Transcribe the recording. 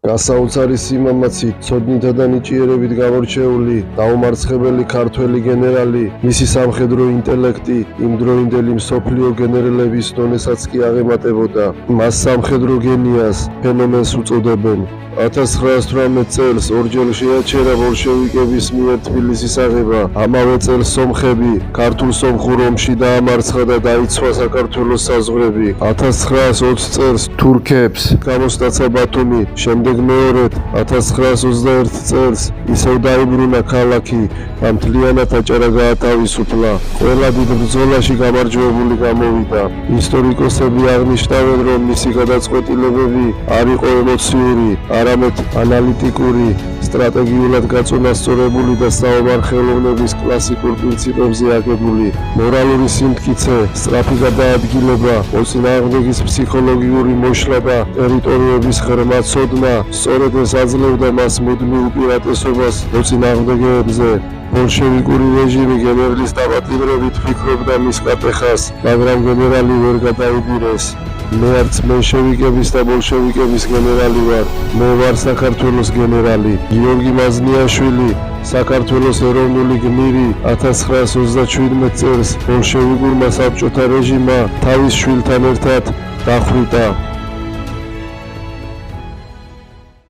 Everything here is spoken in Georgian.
გასაოცარი სიმამაცით, ცოდნითა და ნიჭიერებით გამორჩეული, დაუმარცხებელი ქართველი გენერალი, მისი სამხედრო ინტელექტი იმ დროინდელი მსოფლიო გენერლების დონესაც კი აღემატებოდა. მას სამხედრო გენიას ფენომენს უწოდებენ. 1918 წელს ორჯერ შეაჩერა ბოლშევიკების მიერ თბილისის აღება. ამავე წელს სომხები ქართულ სომხურ ომში დაამარცხა და დაიცვა საქართველოს საზღვრები. 1920 წელს თურქებს გამოსტაცა ბათუმი. შემდეგ მეორედ 1921 წელს ისევ დაიბრუნა ქალაქი და მთლიანად აჭარა გაათავისუფლა. ყველა დიდ ბრძოლაში გამარჯვებული გამოვიდა. ისტორიკოსები აღნიშნავენ, რომ მისი გადაწყვეტილებები არ იყო ემოციური, არამედ ანალიტიკური, სტრატეგიულად გაწონასწორებული და საომარ ხელოვნების კლასიკურ პრინციპებზე აგებული. მორალური სიმტკიცე, სწრაფი გადაადგილება, მოწინააღმდეგის ფსიქოლოგიური მოშლა და ტერიტორიების ღრმა ცოდნა სწორედ ეს აძლევდა მას მუდმივ უპირატესობას მოწინააღმდეგეებზე. ბოლშევიკური რეჟიმი გენერლის დაპატიმრებით ფიქრობდა მის კატეხას, მაგრამ გენერალი ვერ გადაუდირეს. მე არც მენშევიკების და ბოლშევიკების გენერალი ვარ, მე ვარ საქართველოს გენერალი. გიორგი მაზნიაშვილი, საქართველოს ეროვნული გმირი, 1937 წელს ბოლშევიკურმა საბჭოთა რეჟიმმა თავის შვილთან ერთად დახვრიტა.